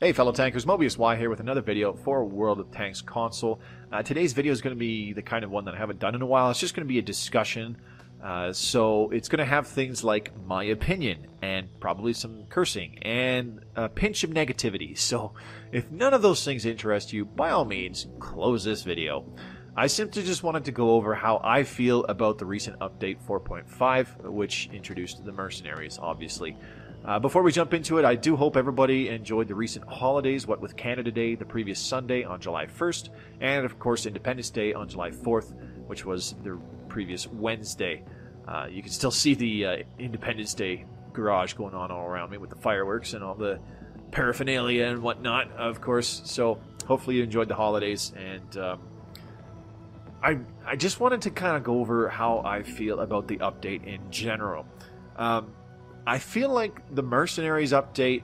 Hey fellow tankers, Mobius Y here with another video for World of Tanks console. Today's video is going to be the kind of one that I haven't done in a while. It's just going to be a discussion, so it's going to have things like my opinion and probably some cursing and a pinch of negativity. So if none of those things interest you, by all means, close this video. I simply just wanted to go over how I feel about the recent update 4.5, which introduced the Mercenaries, obviously. Before we jump into it, I do hope everybody enjoyed the recent holidays, what with Canada Day the previous Sunday on July 1st, and of course Independence Day on July 4th, which was the previous Wednesday. You can still see the Independence Day garage going on all around me with the fireworks and all the paraphernalia and whatnot, of course. So hopefully you enjoyed the holidays, and I just wanted to kind of go over how I feel about the update in general. I feel like the Mercenaries update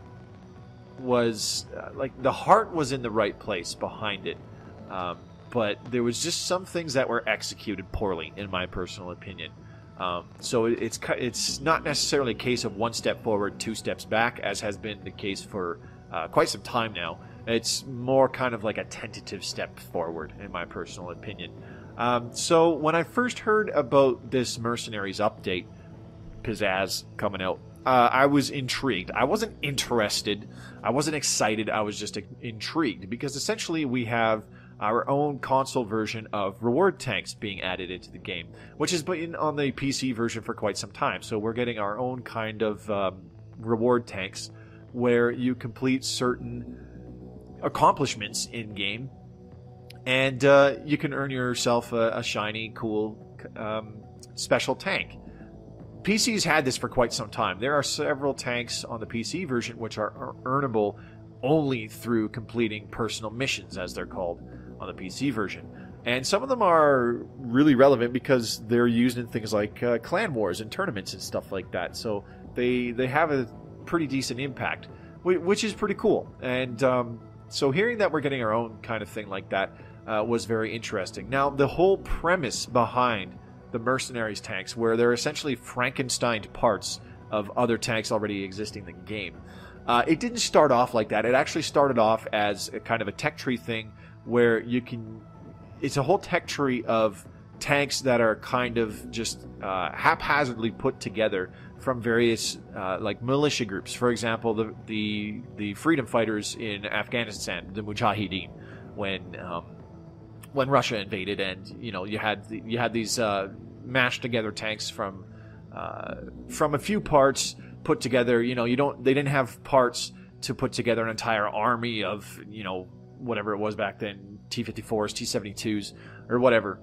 was, like, the heart was in the right place behind it. But there was just some things that were executed poorly, in my personal opinion. So it's not necessarily a case of one step forward, two steps back, as has been the case for quite some time now. It's more kind of like a tentative step forward, in my personal opinion. So when I first heard about this Mercenaries update, pizzazz coming out, I was intrigued. I wasn't interested. I wasn't excited. I was just intrigued because essentially we have our own console version of reward tanks being added into the game, which has been on the PC version for quite some time. So we're getting our own kind of reward tanks where you complete certain accomplishments in game, and you can earn yourself a shiny, cool special tank. PC's had this for quite some time. There are several tanks on the PC version which are earnable only through completing personal missions, as they're called, on the PC version. And some of them are really relevant because they're used in things like clan wars and tournaments and stuff like that. So they have a pretty decent impact, which is pretty cool. And so hearing that we're getting our own kind of thing like that was very interesting. Now, the whole premise behind the Mercenaries tanks, where they're essentially Frankensteined parts of other tanks already existing in the game. It didn't start off like that. It actually started off as a kind of a tech tree thing where you can... It's a whole tech tree of tanks that are kind of just haphazardly put together from various like militia groups. For example, the freedom fighters in Afghanistan, the Mujahideen, when Russia invaded, and you had these mashed together tanks from a few parts put together. They didn't have parts to put together an entire army of whatever it was back then, T-54s, T-72s, or whatever.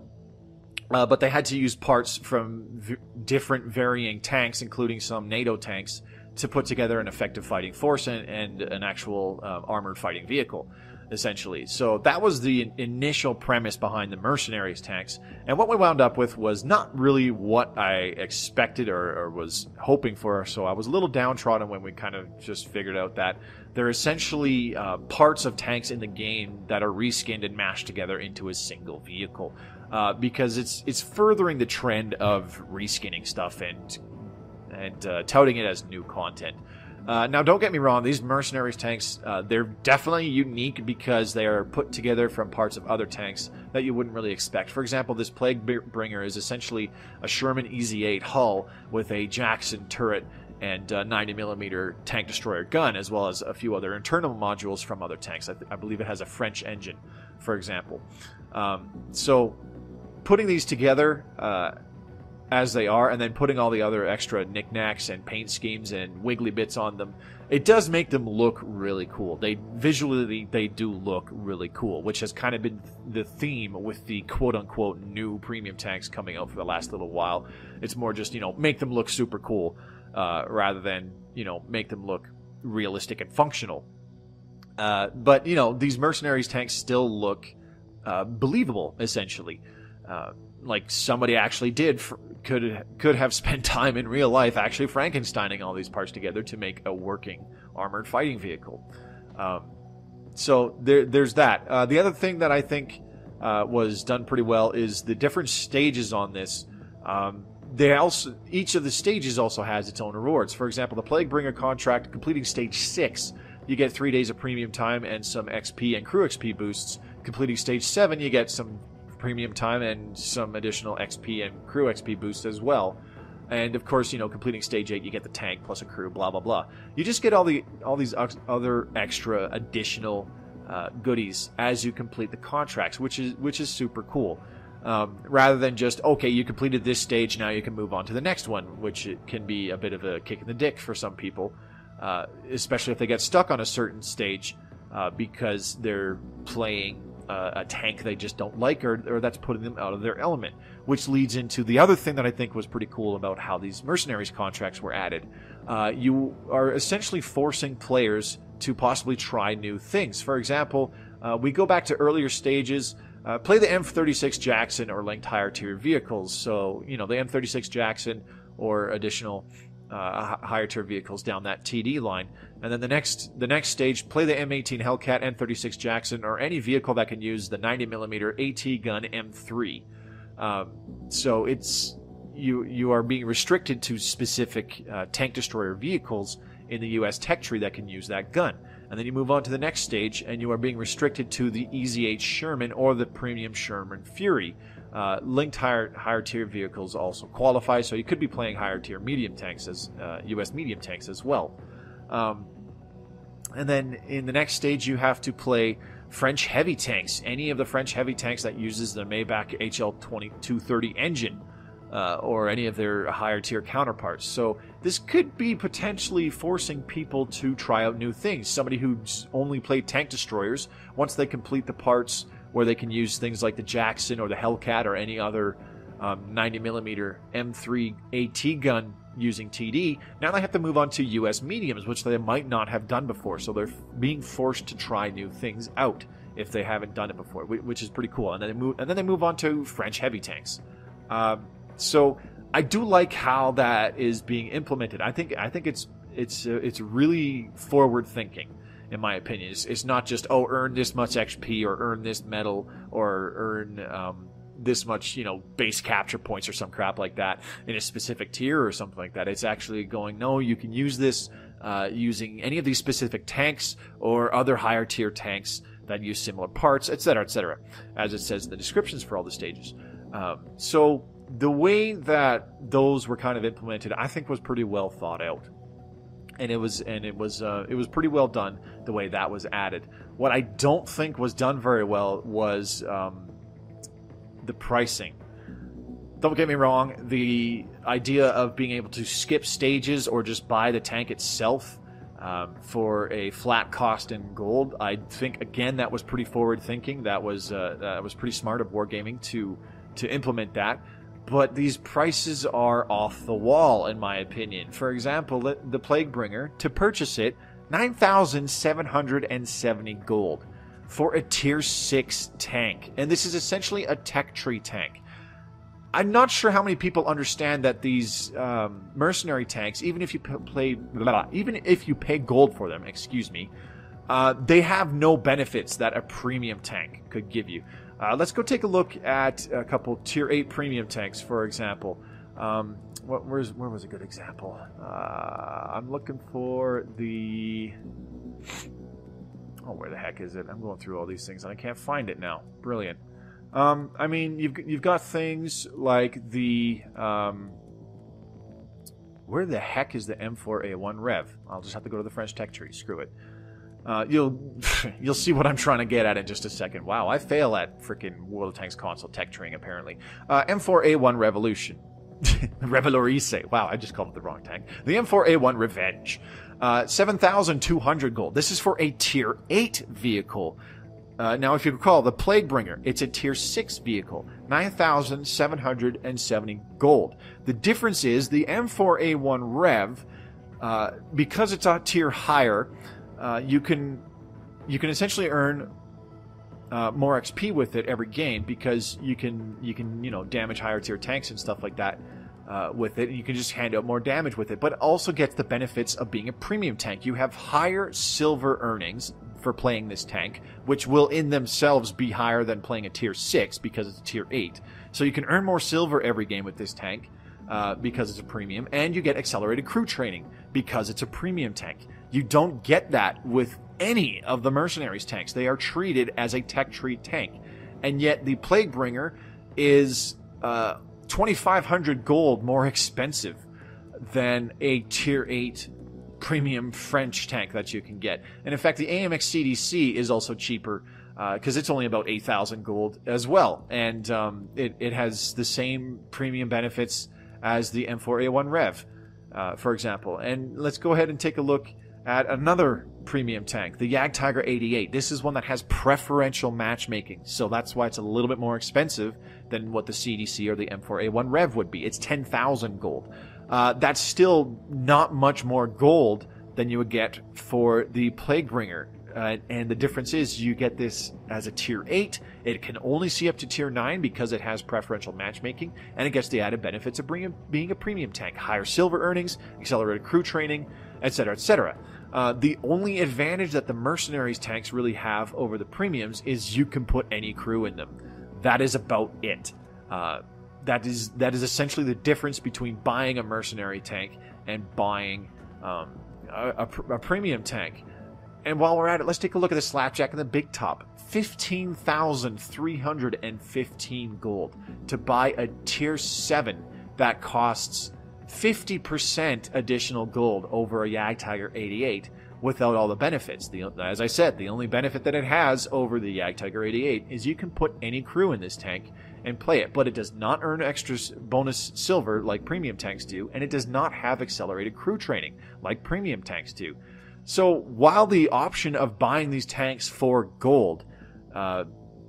But they had to use parts from different varying tanks, including some NATO tanks, to put together an effective fighting force and an actual armored fighting vehicle, essentially. So that was the initial premise behind the Mercenaries tanks. And what we wound up with was not really what I expected or was hoping for. So I was a little downtrodden when we kind of just figured out that they're essentially parts of tanks in the game that are reskinned and mashed together into a single vehicle. Because it's furthering the trend of reskinning stuff and touting it as new content. Now, don't get me wrong, these Mercenaries tanks, they're definitely unique because they are put together from parts of other tanks that you wouldn't really expect. For example, this Plague Bringer is essentially a Sherman EZ-8 hull with a Jackson turret and 90mm tank destroyer gun, as well as a few other internal modules from other tanks. I believe it has a French engine, for example. So putting these together as they are, and then putting all the other extra knickknacks and paint schemes and wiggly bits on them, it does make them look really cool. Visually they do look really cool, which has kind of been the theme with the quote-unquote new premium tanks coming out for the last little while. It's more just, make them look super cool, rather than, make them look realistic and functional. But, these Mercenaries tanks still look believable, essentially. Like somebody actually could have spent time in real life actually Frankensteining all these parts together to make a working armored fighting vehicle. So there's that. The other thing that I think was done pretty well is the different stages on this. Each of the stages also has its own rewards. For example, the Plague Bringer contract completing stage 6 you get 3 days of premium time and some XP and crew XP boosts. Completing stage 7, you get some premium time and some additional XP and crew XP boosts as well. And of course, you know, completing stage 8, you get the tank plus a crew, blah blah blah. You just get all these other extra additional goodies as you complete the contracts, which is super cool. Rather than just, okay, you completed this stage, now you can move on to the next one, which it can be a bit of a kick in the dick for some people, especially if they get stuck on a certain stage because they're playing a tank they just don't like, or that's putting them out of their element. Which leads into the other thing that I think was pretty cool about how these Mercenaries contracts were added. You are essentially forcing players to possibly try new things. For example, we go back to earlier stages. Play the M36 Jackson or linked higher tier vehicles. So, you know, the M36 Jackson or additional higher tier vehicles down that TD line. And then the next stage, play the M18 Hellcat, M36 Jackson, or any vehicle that can use the 90mm AT gun M3. So it's you are being restricted to specific tank destroyer vehicles in the US tech tree that can use that gun. And then you move on to the next stage, and you are being restricted to the Easy 8 Sherman or the Premium Sherman Fury. Linked higher tier vehicles also qualify, so you could be playing higher tier medium tanks as US medium tanks as well. And then in the next stage, you have to play French heavy tanks. Any of the French heavy tanks that uses the Maybach HL2230 engine. Or any of their higher tier counterparts. So this could be potentially forcing people to try out new things. Somebody who's only played tank destroyers, once they complete the parts where they can use things like the Jackson or the Hellcat or any other 90mm M3 AT gun using TD, now they have to move on to US mediums, which they might not have done before. So they're being forced to try new things out if they haven't done it before, which is pretty cool. And then they move on to French heavy tanks. So I do like how that is being implemented. I think it's really forward thinking, in my opinion. It's not just, oh, earn this much XP or earn this medal or earn this much, you know, base capture points or some crap like that in a specific tier or something like that. It's actually going, no, you can use this using any of these specific tanks or other higher tier tanks that use similar parts, etc., etc., as it says in the descriptions for all the stages. So the way that those were kind of implemented, I think, was pretty well thought out, and it was pretty well done the way that was added. What I don't think was done very well was the pricing. Don't get me wrong, the idea of being able to skip stages or just buy the tank itself for a flat cost in gold, I think again that was pretty forward thinking. That was pretty smart of Wargaming to implement that. But these prices are off the wall, in my opinion. For example, the Plaguebringer, to purchase it, 9,770 gold for a tier 6 tank. And this is essentially a tech tree tank. I'm not sure how many people understand that these mercenary tanks, even if you pay gold for them, they have no benefits that a premium tank could give you. Let's go take a look at a couple tier 8 premium tanks, for example. Where was a good example? I'm looking for the... Oh, where the heck is it? I'm going through all these things and I can't find it now. Brilliant. I mean, you've got things like the... where the heck is the M4A1 Rev? I'll just have to go to the French tech tree. Screw it. You'll see what I'm trying to get at in just a second. Wow, I fail at freaking World of Tanks console tech treeing apparently. M4A1 Revolution. Revelorise. Wow, I just called it the wrong tank. The M4A1 Revenge. 7,200 gold. This is for a tier 8 vehicle. Now, if you recall, the Plaguebringer, it's a tier 6 vehicle. 9,770 gold. The difference is the M4A1 Rev, because it's a tier higher, you can essentially earn more XP with it every game, because you can damage higher tier tanks and stuff like that with it, and you can just hand out more damage with it. But it also gets the benefits of being a premium tank. You have higher silver earnings for playing this tank, which will in themselves be higher than playing a tier 6 because it's a tier 8. So you can earn more silver every game with this tank. because it's a premium, and you get accelerated crew training because it's a premium tank. You don't get that with any of the Mercenaries tanks. They are treated as a tech tree tank. And yet the Plaguebringer is 2,500 gold more expensive than a tier 8 premium French tank that you can get. And in fact, the AMX CDC is also cheaper because it's only about 8,000 gold as well. And it has the same premium benefits as the M4A1 Rev, for example. And let's go ahead and take a look at another premium tank, the Jagdtiger 88. This is one that has preferential matchmaking, so that's why it's a little bit more expensive than what the CDC or the M4A1 Rev would be. It's 10,000 gold. That's still not much more gold than you would get for the Plaguebringer. And the difference is you get this as a tier 8. It can only see up to tier 9 because it has preferential matchmaking, and it gets the added benefits of being a premium tank. Higher silver earnings, accelerated crew training, etc., etc. The only advantage that the Mercenaries tanks really have over the premiums is you can put any crew in them. That is about it. That is essentially the difference between buying a Mercenary tank and buying a premium tank. And while we're at it, let's take a look at the Slapjack and the Big Top. 15,315 gold to buy a tier 7 that costs 50% additional gold over a Jagdtiger 88 without all the benefits. As I said, the only benefit that it has over the Jagdtiger 88 is you can put any crew in this tank and play it, but it does not earn extra bonus silver like premium tanks do, and it does not have accelerated crew training like premium tanks do. So while the option of buying these tanks for gold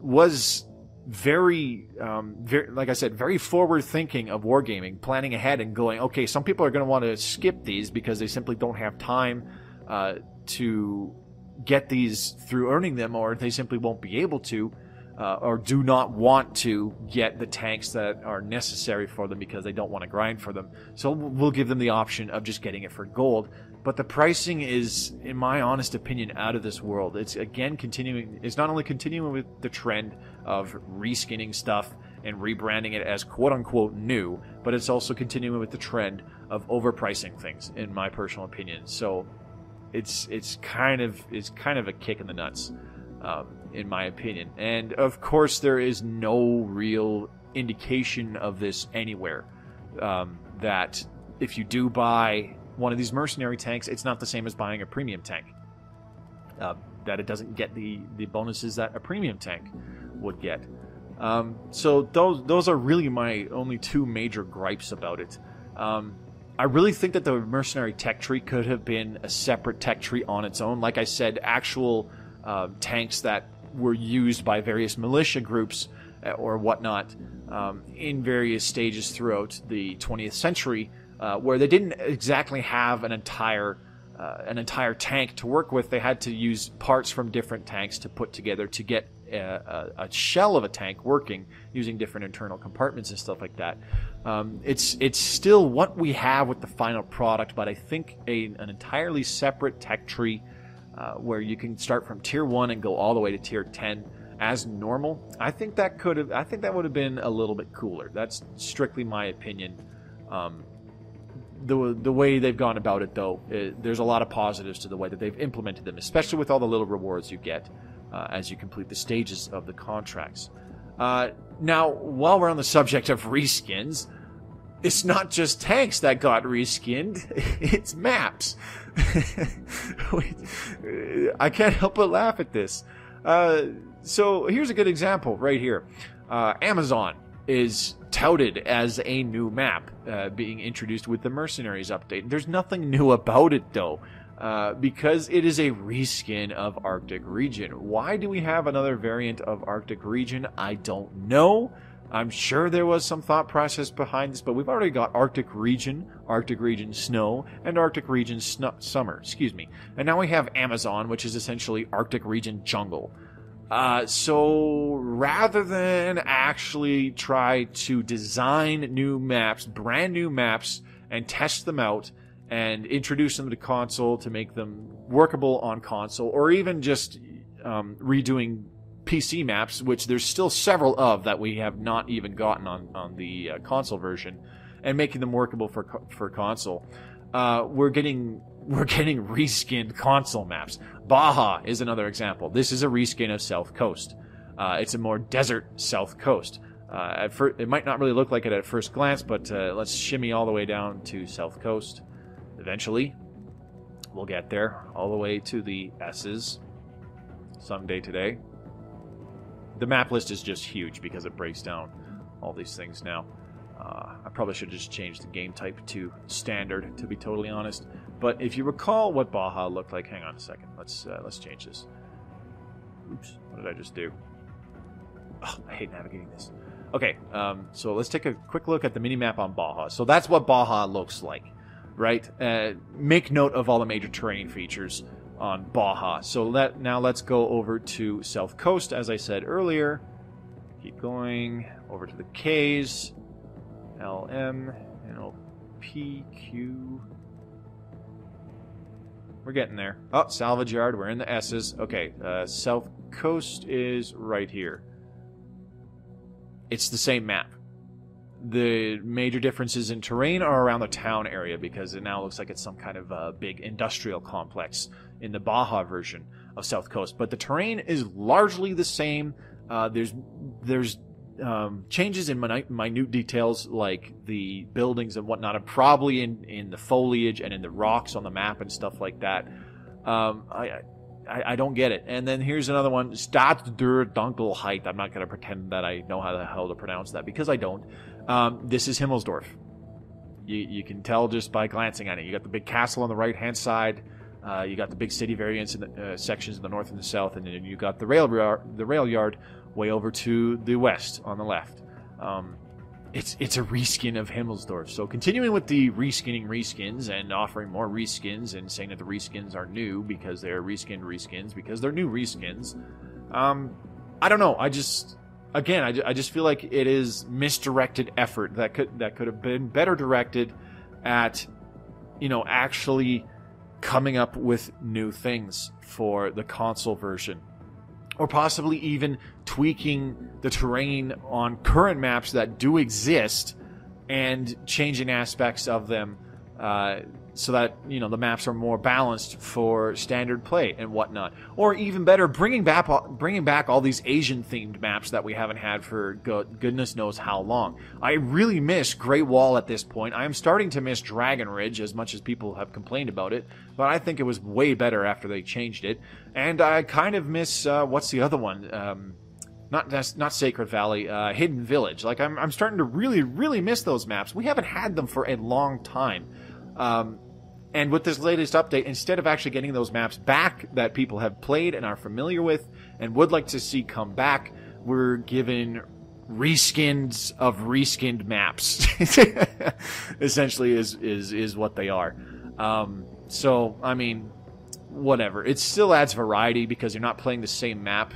was very, like I said, very forward thinking of Wargaming, planning ahead and going, okay, some people are going to want to skip these because they simply don't have time to get these through earning them, or they simply won't be able to, or do not want to get the tanks that are necessary for them because they don't want to grind for them. So we'll give them the option of just getting it for gold. But the pricing is, in my honest opinion, out of this world. It's again continuing. It's not only continuing with the trend of reskinning stuff and rebranding it as quote-unquote new, but it's also continuing with the trend of overpricing things, in my personal opinion. So it's kind of a kick in the nuts, in my opinion. And of course, there is no real indication of this anywhere. That if you do buy one of these Mercenary tanks, it's not the same as buying a premium tank. That it doesn't get the bonuses that a premium tank would get. So those are really my only two major gripes about it. I really think that the Mercenary tech tree could have been a separate tech tree on its own. Like I said, actual tanks that were used by various militia groups or whatnot in various stages throughout the 20th century, where they didn't exactly have an entire tank to work with. They had to use parts from different tanks to put together to get a shell of a tank working using different internal compartments and stuff like that. It's still what we have with the final product, but I think an entirely separate tech tree where you can start from tier 1 and go all the way to tier 10 as normal. I think that would have been a little bit cooler. That's strictly my opinion. The way they've gone about it, though, there's a lot of positives to the way that they've implemented them, especially with all the little rewards you get as you complete the stages of the contracts. Now, while we're on the subject of reskins, it's not just tanks that got reskinned, it's maps. I can't help but laugh at this. So here's a good example right here. Amazon is touted as a new map being introduced with the Mercenaries update. There's nothing new about it, though, because it is a reskin of Arctic Region. Why do we have another variant of Arctic Region? I don't know. I'm sure there was some thought process behind this, but we've already got Arctic Region Snow, and Arctic Region Summer, And now we have Amazon, which is essentially Arctic Region Jungle. So rather than actually try to design new maps, brand new maps, and test them out and introduce them to console to make them workable on console, or even just redoing PC maps, which there's still several of that we have not even gotten on the console version, and making them workable for console. We're getting reskinned console maps. Baja is another example. This is a reskin of South Coast. It's a more desert South Coast. It might not really look like it at first glance, but let's shimmy all the way down to South Coast. Eventually, we'll get there, all the way to the S's someday today. The map list is just huge because it breaks down all these things now. I probably should just change the game type to standard, to be totally honest. But if you recall what Baja looked like, hang on a second. Let's change this. Oops, what did I just do? Oh, I hate navigating this. Okay, so let's take a quick look at the mini-map on Baja. So that's what Baja looks like, right? Make note of all the major terrain features on Baja. So now let's go over to South Coast, as I said earlier. Keep going over to the K's. LM, NLPQ. We're getting there. Oh, Salvage Yard. We're in the S's. Okay, South Coast is right here. It's the same map. The major differences in terrain are around the town area because it now looks like it's some kind of a big industrial complex in the Baja version of South Coast. But the terrain is largely the same. There's changes in minute details like the buildings and whatnot, and probably in the foliage and in the rocks on the map and stuff like that. I don't get it. And then here's another one, Stad der Dunkelheit. I'm not going to pretend that I know how the hell to pronounce that because I don't. This is Himmelsdorf. You can tell just by glancing at it. You got the big castle on the right-hand side. You got the big city variants in the sections in the north and the south, and then you got the rail yard way over to the west on the left. It's a reskin of Himmelsdorf. So continuing with the reskins and offering more reskins and saying that the reskins are new because they're reskinned reskins because they're new reskins. I don't know. I just feel like it is misdirected effort that could have been better directed at, actually coming up with new things for the console version. Or possibly even tweaking the terrain on current maps that do exist and changing aspects of them so that, the maps are more balanced for standard play and whatnot. Or even better, bringing back all these Asian-themed maps that we haven't had for goodness knows how long. I really miss Great Wall at this point. I am starting to miss Dragon Ridge as much as people have complained about it, but I think it was way better after they changed it. And I kind of miss, what's the other one? Not Sacred Valley, Hidden Village. Like, I'm starting to really, really miss those maps. We haven't had them for a long time. And with this latest update, instead of actually getting those maps back that people have played and are familiar with and would like to see come back, we're given reskins of reskinned maps. Essentially is what they are. So, I mean, whatever. It still adds variety because you're not playing the same map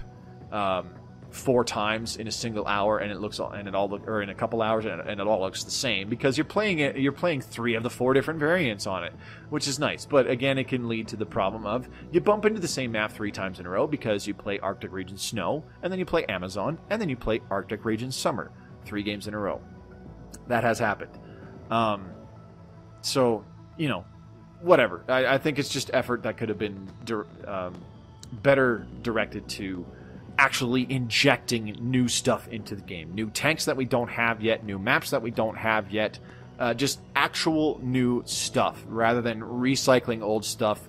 4 times in a single hour, and or in a couple hours, and it all looks the same because you're playing 3 of the 4 different variants on it, which is nice. But again, it can lead to the problem of you bump into the same map 3 times in a row because you play Arctic Region Snow, and then you play Amazon, and then you play Arctic Region Summer 3 games in a row. That has happened. So, whatever. I think it's just effort that could have been better directed to actually injecting new stuff into the game. New tanks that we don't have yet, new maps that we don't have yet, just actual new stuff rather than recycling old stuff,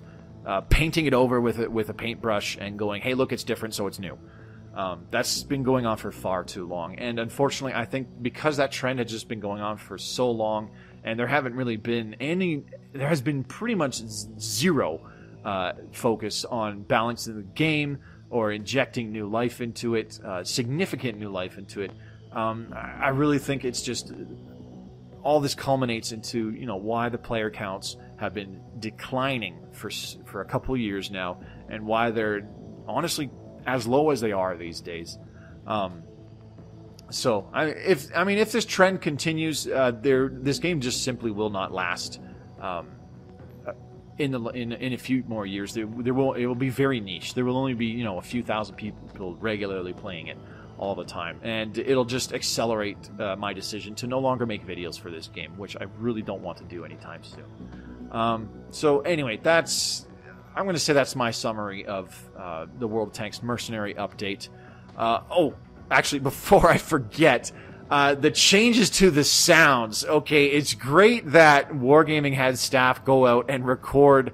painting it over with a paintbrush and going, hey, look, it's different, so it's new. That's been going on for far too long. And unfortunately, I think because that trend has just been going on for so long and there has been pretty much zero focus on balancing the game or injecting new life into it, significant new life into it. I really think it's just all this culminates into why the player counts have been declining for a couple of years now, and why they're honestly as low as they are these days. So if this trend continues, this game just simply will not last. In a few more years, it will be very niche. There will only be a few thousand people regularly playing it, all the time, and it'll just accelerate my decision to no longer make videos for this game, which I really don't want to do anytime soon. So anyway, I'm going to say that's my summary of the World of Tanks Mercenary update. Oh, actually, before I forget, the changes to the sounds. Okay, it's great that Wargaming had staff go out and record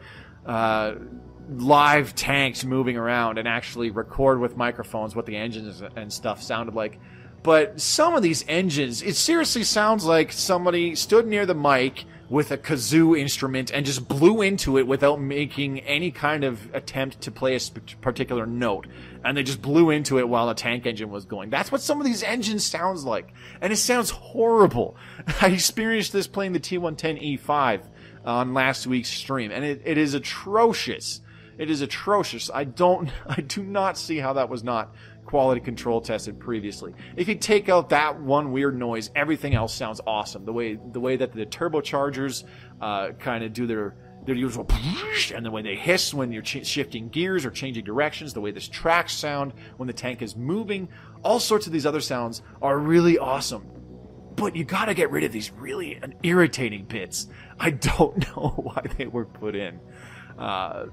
live tanks moving around and actually record with microphones what the engines and stuff sounded like. But some of these engines, it seriously sounds like somebody stood near the mic with a kazoo instrument and just blew into it without making any kind of attempt to play a particular note. And they just blew into it while a tank engine was going. That's what some of these engines sounds like. And it sounds horrible. I experienced this playing the T110E5 on last week's stream, and it is atrocious. It is atrocious. I do not see how that was not quality control tested previously. If you take out that one weird noise, everything else sounds awesome. The way that the turbochargers kind of do their usual, and the way they hiss when you're shifting gears or changing directions, the way this tracks sound when the tank is moving, all sorts of these other sounds are really awesome. But you gotta get rid of these really irritating bits. I don't know why they were put in.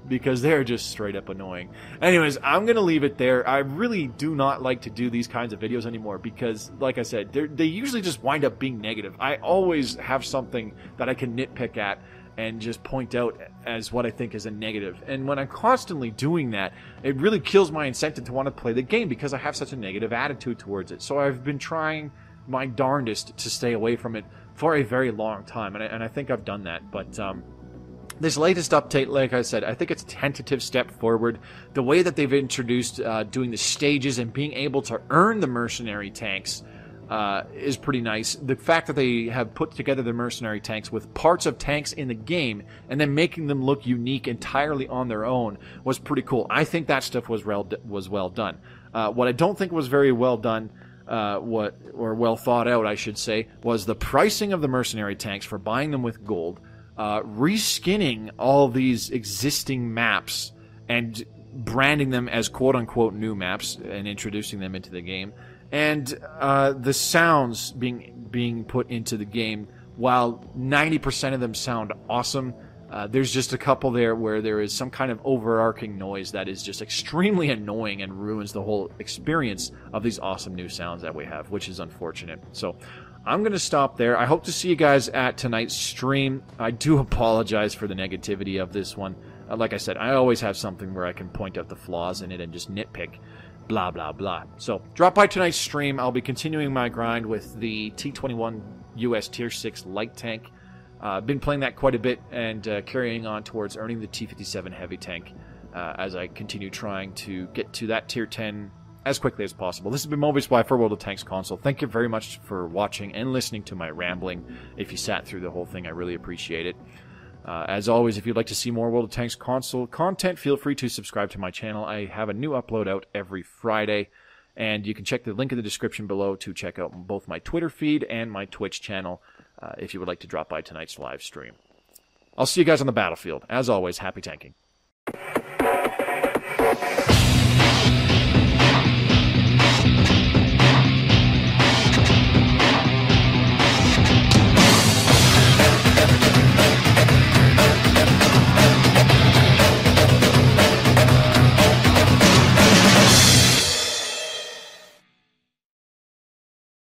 Because they're just straight up annoying. Anyways, I'm going to leave it there. I really do not like to do these kinds of videos anymore because, like I said, they usually just wind up being negative. I always have something that I can nitpick at and just point out as what I think is a negative. And when I'm constantly doing that, it really kills my incentive to want to play the game because I have such a negative attitude towards it. So I've been trying my darndest to stay away from it for a very long time, and I think I've done that. But this latest update, like I said, I think it's a tentative step forward. The way that they've introduced doing the stages and being able to earn the mercenary tanks is pretty nice. The fact that they have put together the mercenary tanks with parts of tanks in the game and then making them look unique entirely on their own was pretty cool. I think that stuff was well done. What I don't think was very well done, or well thought out, I should say, was the pricing of the mercenary tanks for buying them with gold. Reskinning all these existing maps and branding them as quote-unquote new maps and introducing them into the game, and the sounds being put into the game. While 90% of them sound awesome, there's just a couple there where there is some kind of overarching noise that is just extremely annoying and ruins the whole experience of these awesome new sounds that we have, which is unfortunate. So I'm going to stop there. I hope to see you guys at tonight's stream. I do apologize for the negativity of this one. Like I said, I always have something where I can point out the flaws in it and just nitpick, blah, blah, blah. So drop by tonight's stream. I'll be continuing my grind with the T21 US Tier 6 light tank. Been playing that quite a bit and carrying on towards earning the T57 heavy tank as I continue trying to get to that Tier 10 as quickly as possible. This has been Mobius for World of Tanks console. Thank you very much for watching and listening to my rambling. If you sat through the whole thing, I really appreciate it. As always, if you'd like to see more World of Tanks console content, feel free to subscribe to my channel. I have a new upload out every Friday, and you can check the link in the description below to check out both my Twitter feed and my Twitch channel if you would like to drop by tonight's live stream. I'll see you guys on the battlefield. As always, happy tanking.